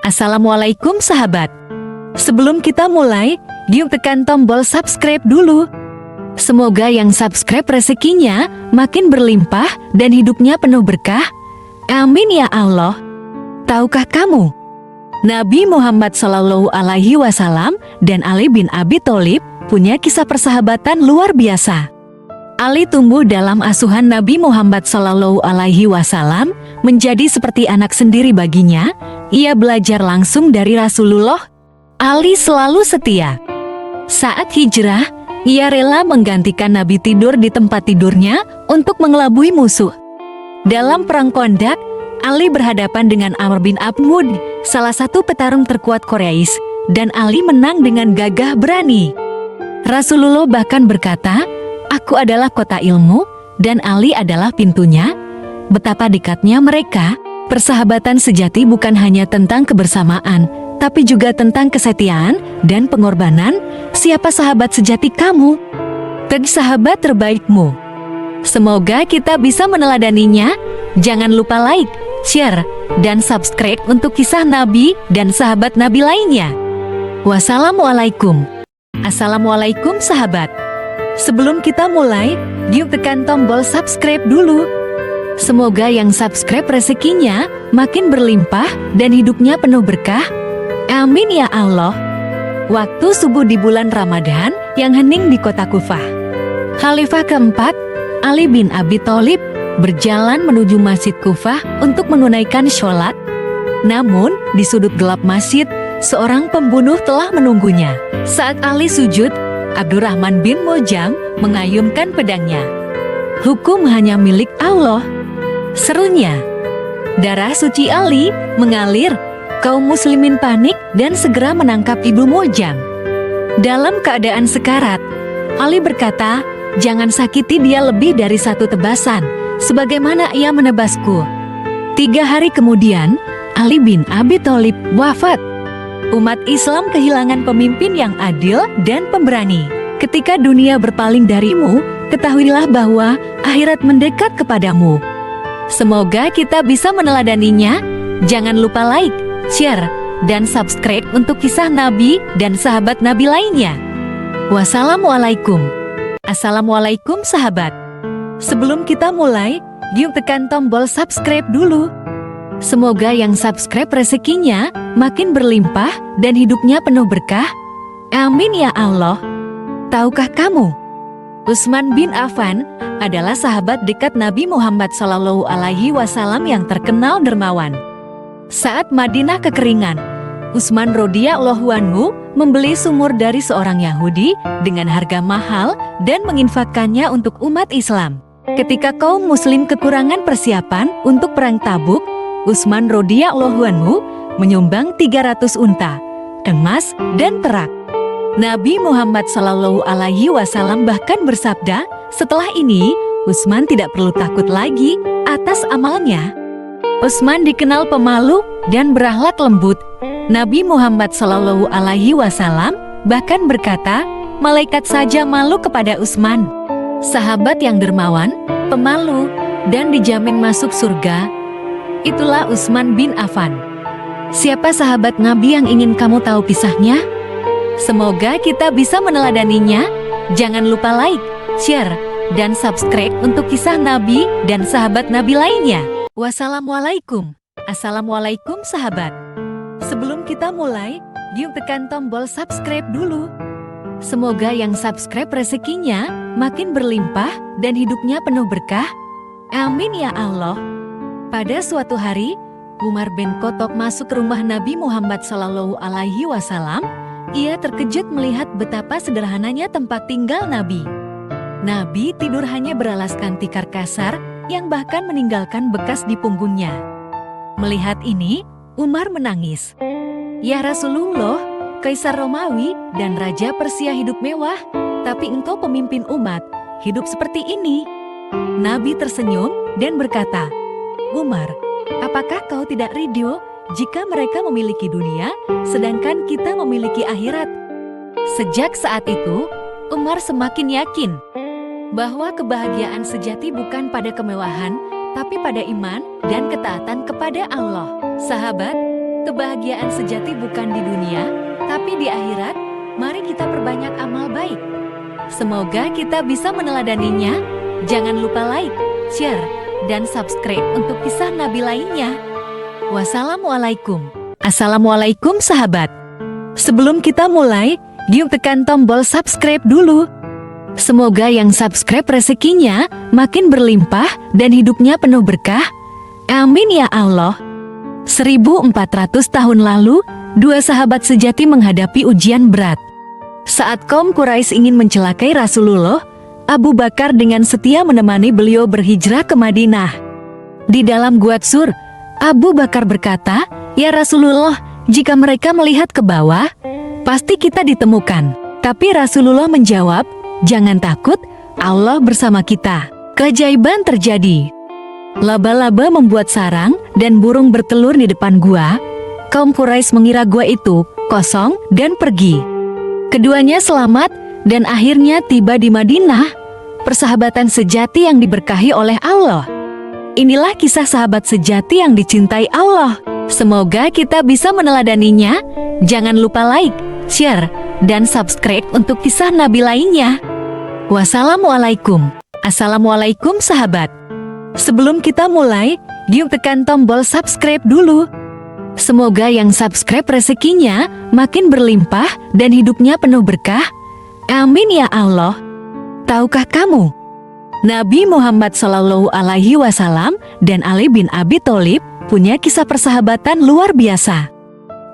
Assalamualaikum sahabat. Sebelum kita mulai, yuk tekan tombol subscribe dulu. Semoga yang subscribe rezekinya makin berlimpah dan hidupnya penuh berkah. Amin ya Allah. Tahukah kamu, Nabi Muhammad SAW dan Ali bin Abi Thalib punya kisah persahabatan luar biasa. Ali tumbuh dalam asuhan Nabi Muhammad SAW menjadi seperti anak sendiri baginya. Ia belajar langsung dari Rasulullah. Ali selalu setia. Saat hijrah, ia rela menggantikan Nabi tidur di tempat tidurnya untuk mengelabui musuh. Dalam perang Kondak, Ali berhadapan dengan Amr bin Abmud, salah satu petarung terkuat Quraisy, dan Ali menang dengan gagah berani. Rasulullah bahkan berkata, "Aku adalah kota ilmu, dan Ali adalah pintunya." Betapa dekatnya mereka. Persahabatan sejati bukan hanya tentang kebersamaan, tapi juga tentang kesetiaan dan pengorbanan. Siapa sahabat sejati kamu? Tag sahabat terbaikmu. Semoga kita bisa meneladaninya. Jangan lupa like, share, dan subscribe untuk kisah Nabi dan sahabat Nabi lainnya. Wassalamualaikum. Assalamualaikum sahabat. Sebelum kita mulai, yuk tekan tombol subscribe dulu. Semoga yang subscribe rezekinya makin berlimpah dan hidupnya penuh berkah. Amin ya Allah. Waktu subuh di bulan Ramadan yang hening di kota Kufah. Khalifah keempat, Ali bin Abi Thalib, berjalan menuju Masjid Kufah untuk menunaikan sholat. Namun, di sudut gelap masjid, seorang pembunuh telah menunggunya. Saat Ali sujud, Abdurrahman bin Muljam mengayunkan pedangnya. "Hukum hanya milik Allah," serunya. Darah suci Ali mengalir. Kaum muslimin panik dan segera menangkap Ibu Muljam. Dalam keadaan sekarat, Ali berkata, "Jangan sakiti dia lebih dari satu tebasan, sebagaimana ia menebasku." 3 hari kemudian, Ali bin Abi Thalib wafat. Umat Islam kehilangan pemimpin yang adil dan pemberani. Ketika dunia berpaling darimu, ketahuilah bahwa akhirat mendekat kepadamu. Semoga kita bisa meneladaninya. Jangan lupa like, share, dan subscribe untuk kisah Nabi dan sahabat Nabi lainnya. Wassalamualaikum. Assalamualaikum sahabat. Sebelum kita mulai, yuk tekan tombol subscribe dulu. Semoga yang subscribe rezekinya makin berlimpah dan hidupnya penuh berkah. Amin ya Allah. Tahukah kamu, Utsman bin Affan adalah sahabat dekat Nabi Muhammad SAW yang terkenal dermawan. Saat Madinah kekeringan, Utsman radhiyallahu anhu membeli sumur dari seorang Yahudi dengan harga mahal dan menginfakkannya untuk umat Islam. Ketika kaum muslim kekurangan persiapan untuk perang Tabuk, Utsman radhiyallahu anhu menyumbang 300 unta, emas, dan perak. Nabi Muhammad SAW bahkan bersabda, "Setelah ini, Utsman tidak perlu takut lagi atas amalnya." Utsman dikenal pemalu dan berakhlak lembut. Nabi Muhammad SAW bahkan berkata, "Malaikat saja malu kepada Utsman." Sahabat yang dermawan, pemalu, dan dijamin masuk surga. Itulah Utsman bin Affan. Siapa sahabat Nabi yang ingin kamu tahu kisahnya? Semoga kita bisa meneladaninya. Jangan lupa like, share, dan subscribe untuk kisah Nabi dan sahabat Nabi lainnya. Wassalamualaikum. Assalamualaikum sahabat. Sebelum kita mulai, yuk tekan tombol subscribe dulu. Semoga yang subscribe rezekinya makin berlimpah dan hidupnya penuh berkah. Amin ya Allah. Pada suatu hari, Umar bin Khattab masuk ke rumah Nabi Muhammad SAW. Ia terkejut melihat betapa sederhananya tempat tinggal Nabi. Nabi tidur hanya beralaskan tikar kasar yang bahkan meninggalkan bekas di punggungnya. Melihat ini, Umar menangis. "Ya Rasulullah, Kaisar Romawi dan Raja Persia hidup mewah, tapi engkau pemimpin umat, hidup seperti ini." Nabi tersenyum dan berkata, "Umar, apakah kau tidak ridho jika mereka memiliki dunia, sedangkan kita memiliki akhirat?" Sejak saat itu, Umar semakin yakin bahwa kebahagiaan sejati bukan pada kemewahan, tapi pada iman dan ketaatan kepada Allah. Sahabat, Kebahagiaan sejati bukan di dunia, tapi di akhirat. Mari kita perbanyak amal baik. Semoga kita bisa meneladaninya. Jangan lupa like, share, dan subscribe untuk kisah Nabi lainnya. Wassalamualaikum. Assalamualaikum sahabat. Sebelum kita mulai, yuk tekan tombol subscribe dulu. Semoga yang subscribe rezekinya makin berlimpah dan hidupnya penuh berkah. Amin ya Allah. 1400 tahun lalu, dua sahabat sejati menghadapi ujian berat. Saat kaum Quraisy ingin mencelakai Rasulullah, Abu Bakar dengan setia menemani beliau berhijrah ke Madinah. Di dalam Gua Tsur, Abu Bakar berkata, "Ya Rasulullah, jika mereka melihat ke bawah, pasti kita ditemukan." Tapi Rasulullah menjawab, "Jangan takut, Allah bersama kita." Keajaiban terjadi. Laba-laba membuat sarang dan burung bertelur di depan gua. Kaum Quraisy mengira gua itu kosong dan pergi. Keduanya selamat dan akhirnya tiba di Madinah. Persahabatan sejati yang diberkahi oleh Allah. Inilah kisah sahabat sejati yang dicintai Allah. Semoga kita bisa meneladaninya. Jangan lupa like, share, dan subscribe untuk kisah Nabi lainnya. Wassalamualaikum. Assalamualaikum sahabat. Sebelum kita mulai, yuk tekan tombol subscribe dulu. Semoga yang subscribe rezekinya makin berlimpah dan hidupnya penuh berkah. Amin ya Allah. Tahukah kamu, Nabi Muhammad SAW dan Ali bin Abi Thalib punya kisah persahabatan luar biasa.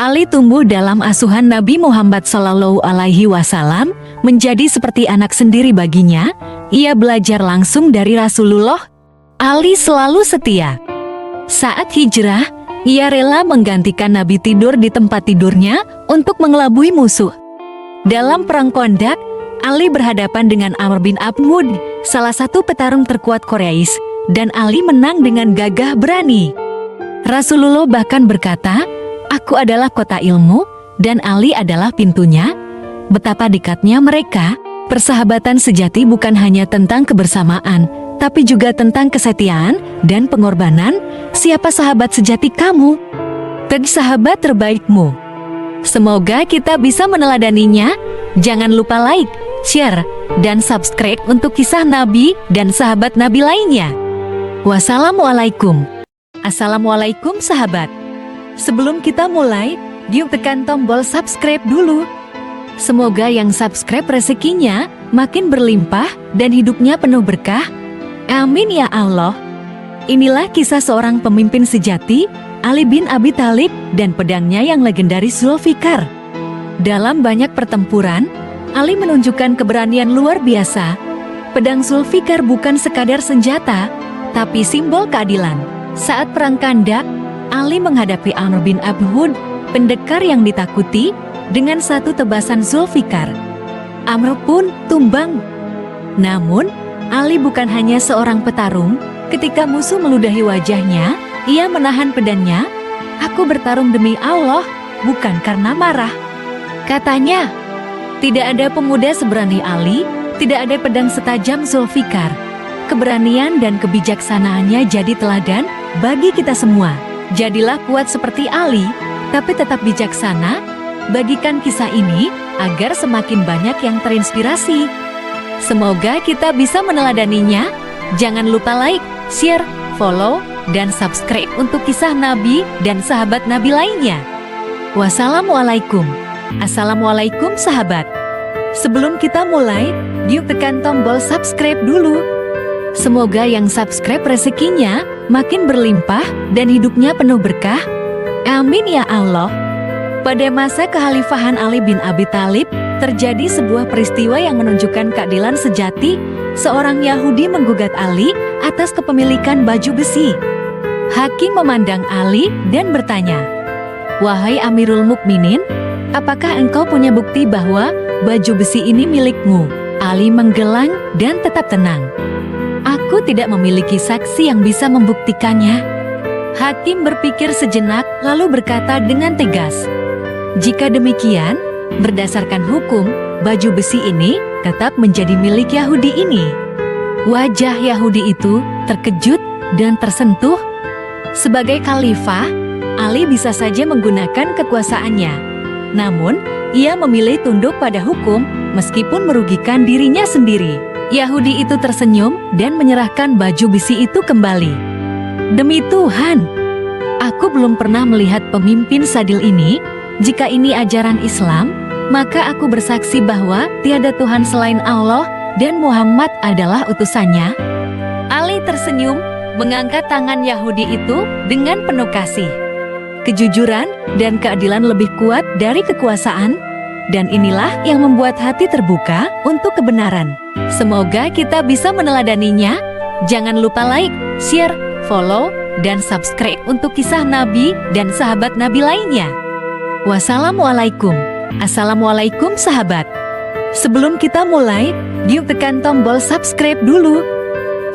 Ali tumbuh dalam asuhan Nabi Muhammad SAW, menjadi seperti anak sendiri baginya. Ia belajar langsung dari Rasulullah. Ali selalu setia. Saat hijrah, ia rela menggantikan Nabi tidur di tempat tidurnya untuk mengelabui musuh. Dalam perang Kondak, Ali berhadapan dengan Amr bin Abd, salah satu petarung terkuat Quraisy, dan Ali menang dengan gagah berani. Rasulullah bahkan berkata, "Aku adalah kota ilmu, dan Ali adalah pintunya." Betapa dekatnya mereka. Persahabatan sejati bukan hanya tentang kebersamaan, tapi juga tentang kesetiaan dan pengorbanan. Siapa sahabat sejati kamu? Bagi sahabat terbaikmu. Semoga kita bisa meneladaninya. Jangan lupa like, share, dan subscribe untuk kisah Nabi dan sahabat Nabi lainnya. Wassalamualaikum. Assalamualaikum sahabat. Sebelum kita mulai, yuk tekan tombol subscribe dulu. Semoga yang subscribe rezekinya makin berlimpah dan hidupnya penuh berkah. Amin ya Allah. Inilah kisah seorang pemimpin sejati, Ali bin Abi Thalib dan pedangnya yang legendaris Zulfikar. Dalam banyak pertempuran, Ali menunjukkan keberanian luar biasa. Pedang Zulfikar bukan sekadar senjata, tapi simbol keadilan. Saat perang Kandak, Ali menghadapi Amr bin Abd, pendekar yang ditakuti, dengan satu tebasan Zulfikar. Amr pun tumbang. Namun, Ali bukan hanya seorang petarung. Ketika musuh meludahi wajahnya, ia menahan pedangnya. "Aku bertarung demi Allah, bukan karena marah," katanya. Tidak ada pemuda seberani Ali, tidak ada pedang setajam Zulfikar. Keberanian dan kebijaksanaannya jadi teladan bagi kita semua. Jadilah kuat seperti Ali, tapi tetap bijaksana. Bagikan kisah ini agar semakin banyak yang terinspirasi. Semoga kita bisa meneladaninya. Jangan lupa like, share, follow, dan subscribe untuk kisah Nabi dan sahabat Nabi lainnya. Wassalamualaikum. Assalamualaikum sahabat. Sebelum kita mulai, yuk tekan tombol subscribe dulu. Semoga yang subscribe rezekinya makin berlimpah dan hidupnya penuh berkah. Amin ya Allah. Pada masa kekhalifahan Ali bin Abi Thalib, terjadi sebuah peristiwa yang menunjukkan keadilan sejati. Seorang Yahudi menggugat Ali atas kepemilikan baju besi. Hakim memandang Ali dan bertanya, "Wahai Amirul Mukminin, apakah engkau punya bukti bahwa baju besi ini milikmu?" Ali menggelang dan tetap tenang. "Aku tidak memiliki saksi yang bisa membuktikannya." Hakim berpikir sejenak lalu berkata dengan tegas, "Jika demikian, berdasarkan hukum, baju besi ini tetap menjadi milik Yahudi ini." Wajah Yahudi itu terkejut dan tersentuh. Sebagai khalifah, Ali bisa saja menggunakan kekuasaannya. Namun, ia memilih tunduk pada hukum meskipun merugikan dirinya sendiri. Yahudi itu tersenyum dan menyerahkan baju besi itu kembali. Demi Tuhan, aku belum pernah melihat pemimpin sadil ini. Jika ini ajaran Islam, maka aku bersaksi bahwa tiada Tuhan selain Allah dan Muhammad adalah utusannya. Ali tersenyum, mengangkat tangan Yahudi itu dengan penuh kasih. Kejujuran dan keadilan lebih kuat dari kekuasaan, dan inilah yang membuat hati terbuka untuk kebenaran. Semoga kita bisa meneladaninya. Jangan lupa like, share, follow, dan subscribe untuk kisah Nabi dan sahabat Nabi lainnya. Wassalamualaikum. Assalamualaikum sahabat. Sebelum kita mulai, yuk tekan tombol subscribe dulu.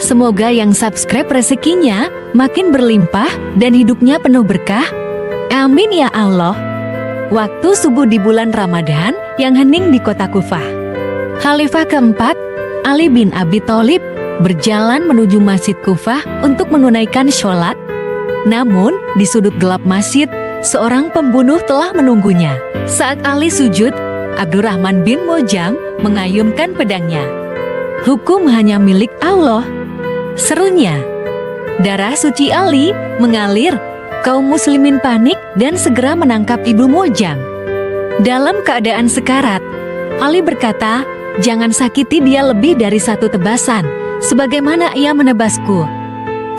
Semoga yang subscribe rezekinya makin berlimpah dan hidupnya penuh berkah. Amin ya Allah. Waktu subuh di bulan Ramadan yang hening di kota Kufah. Khalifah keempat, Ali bin Abi Thalib, berjalan menuju Masjid Kufah untuk menunaikan sholat. Namun, di sudut gelap masjid, seorang pembunuh telah menunggunya. Saat Ali sujud, Abdurrahman bin Muljam mengayunkan pedangnya. Hukum hanya milik Allah, serunya. Darah suci Ali mengalir. Kaum muslimin panik dan segera menangkap Ibnu Muljam. Dalam keadaan sekarat, Ali berkata, "Jangan sakiti dia lebih dari satu tebasan, sebagaimana ia menebasku."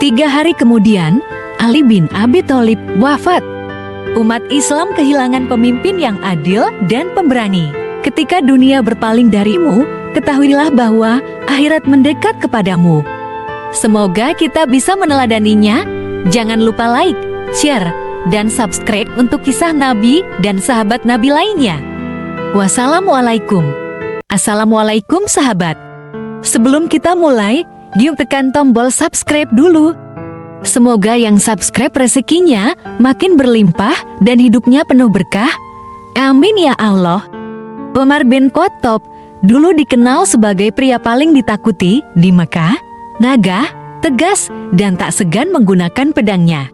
3 hari kemudian, Ali bin Abi Thalib wafat. Umat Islam kehilangan pemimpin yang adil dan pemberani. Ketika dunia berpaling darimu, ketahuilah bahwa akhirat mendekat kepadamu. Semoga kita bisa meneladaninya. Jangan lupa like, share, dan subscribe untuk kisah Nabi dan sahabat Nabi lainnya. Wassalamualaikum. Assalamualaikum sahabat. Sebelum kita mulai, yuk tekan tombol subscribe dulu. Semoga yang subscribe rezekinya makin berlimpah dan hidupnya penuh berkah. Amin ya Allah. Umar bin Khattab dulu dikenal sebagai pria paling ditakuti di Mekah, gagah, tegas, dan tak segan menggunakan pedangnya.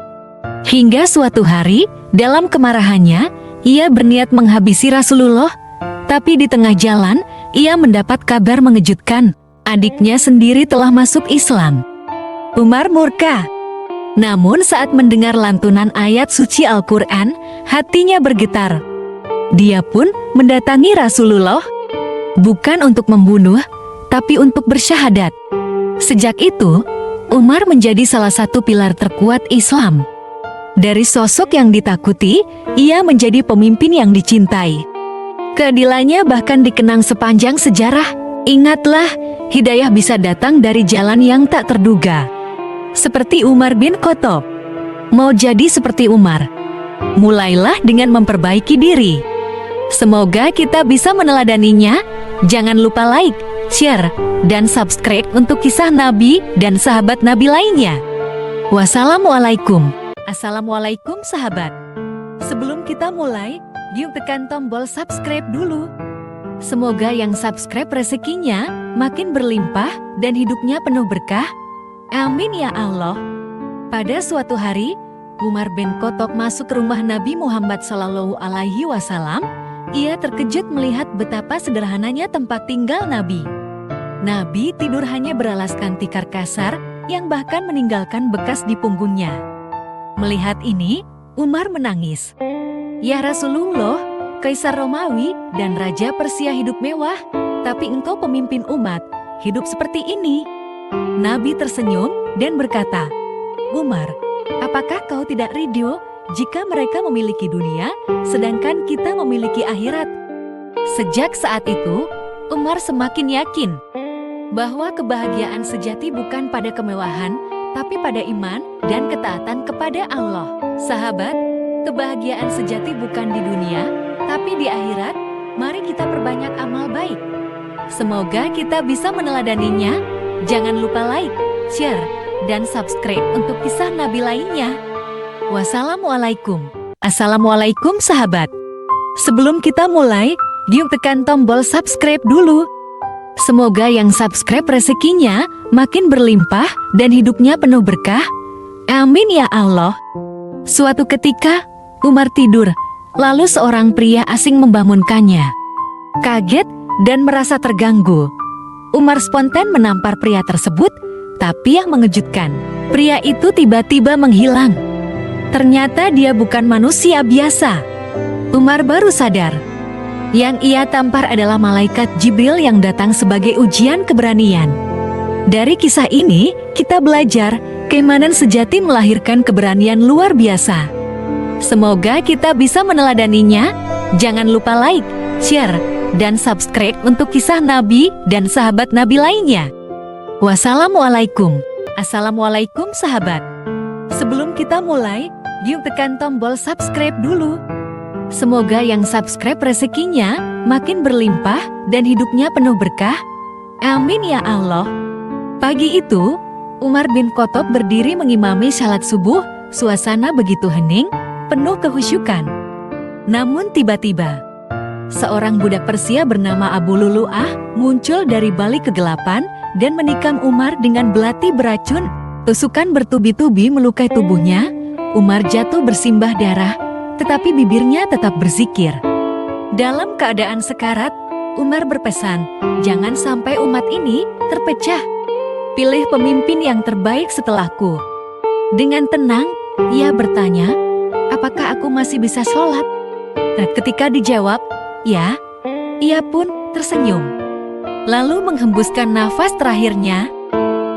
Hingga suatu hari, dalam kemarahannya, ia berniat menghabisi Rasulullah. Tapi di tengah jalan, ia mendapat kabar mengejutkan. Adiknya sendiri telah masuk Islam. Umar murka. Namun saat mendengar lantunan ayat suci Al-Quran, hatinya bergetar. Dia pun mendatangi Rasulullah, bukan untuk membunuh, tapi untuk bersyahadat. Sejak itu, Umar menjadi salah satu pilar terkuat Islam. Dari sosok yang ditakuti, ia menjadi pemimpin yang dicintai. Keadilannya bahkan dikenang sepanjang sejarah. Ingatlah, hidayah bisa datang dari jalan yang tak terduga. Seperti Umar bin Khattab. Mau jadi seperti Umar? Mulailah dengan memperbaiki diri. Semoga kita bisa meneladaninya. Jangan lupa like, share, dan subscribe untuk kisah Nabi dan sahabat Nabi lainnya. Wassalamualaikum. Assalamualaikum sahabat. Sebelum kita mulai, yuk tekan tombol subscribe dulu. Semoga yang subscribe rezekinya makin berlimpah dan hidupnya penuh berkah. Amin ya Allah. Pada suatu hari, Umar bin Khattab masuk ke rumah Nabi Muhammad SAW. Ia terkejut melihat betapa sederhananya tempat tinggal Nabi. Nabi tidur hanya beralaskan tikar kasar yang bahkan meninggalkan bekas di punggungnya. Melihat ini, Umar menangis. Ya Rasulullah, Kaisar Romawi dan Raja Persia hidup mewah, tapi engkau pemimpin umat, hidup seperti ini. Nabi tersenyum dan berkata, Umar, apakah kau tidak ridho jika mereka memiliki dunia, sedangkan kita memiliki akhirat? Sejak saat itu, Umar semakin yakin bahwa kebahagiaan sejati bukan pada kemewahan, tapi pada iman dan ketaatan kepada Allah. Sahabat, kebahagiaan sejati bukan di dunia, tapi di akhirat. Mari kita perbanyak amal baik. Semoga kita bisa meneladaninya. Jangan lupa like, share, dan subscribe untuk kisah Nabi lainnya. Wassalamualaikum. Assalamualaikum sahabat. Sebelum kita mulai, yuk tekan tombol subscribe dulu. Semoga yang subscribe rezekinya makin berlimpah dan hidupnya penuh berkah. Amin ya Allah. Suatu ketika, Umar tidur, lalu seorang pria asing membangunkannya. Kaget dan merasa terganggu, Umar spontan menampar pria tersebut, tapi yang mengejutkan, pria itu tiba-tiba menghilang. Ternyata dia bukan manusia biasa. Umar baru sadar, yang ia tampar adalah malaikat Jibril yang datang sebagai ujian keberanian. Dari kisah ini, kita belajar keimanan sejati melahirkan keberanian luar biasa. Semoga kita bisa meneladaninya. Jangan lupa like, share, dan subscribe untuk kisah Nabi dan sahabat Nabi lainnya. Wassalamualaikum. Assalamualaikum sahabat. Sebelum kita mulai, yuk tekan tombol subscribe dulu. Semoga yang subscribe rezekinya makin berlimpah dan hidupnya penuh berkah. Amin ya Allah. Pagi itu, Umar bin Khattab berdiri mengimami salat subuh. Suasana begitu hening, penuh kehusyukan. Namun tiba-tiba, seorang budak Persia bernama Abu Lulu'ah muncul dari balik kegelapan dan menikam Umar dengan belati beracun. Tusukan bertubi-tubi melukai tubuhnya. Umar jatuh bersimbah darah, tetapi bibirnya tetap berzikir. Dalam keadaan sekarat, Umar berpesan, jangan sampai umat ini terpecah. Pilih pemimpin yang terbaik setelahku. Dengan tenang, ia bertanya, apakah aku masih bisa sholat? Dan ketika dijawab, ya, ia pun tersenyum. Lalu menghembuskan nafas terakhirnya.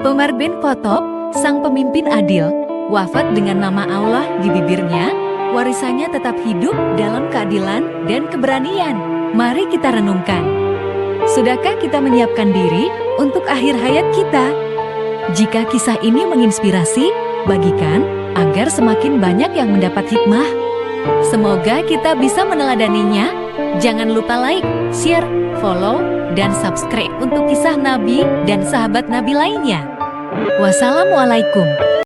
Umar bin Khattab, sang pemimpin adil, wafat dengan nama Allah di bibirnya. Warisannya tetap hidup dalam keadilan dan keberanian. Mari kita renungkan. Sudahkah kita menyiapkan diri untuk akhir hayat kita? Jika kisah ini menginspirasi, bagikan agar semakin banyak yang mendapat hikmah. Semoga kita bisa meneladaninya. Jangan lupa like, share, follow, dan subscribe untuk kisah Nabi dan sahabat Nabi lainnya. Wassalamualaikum.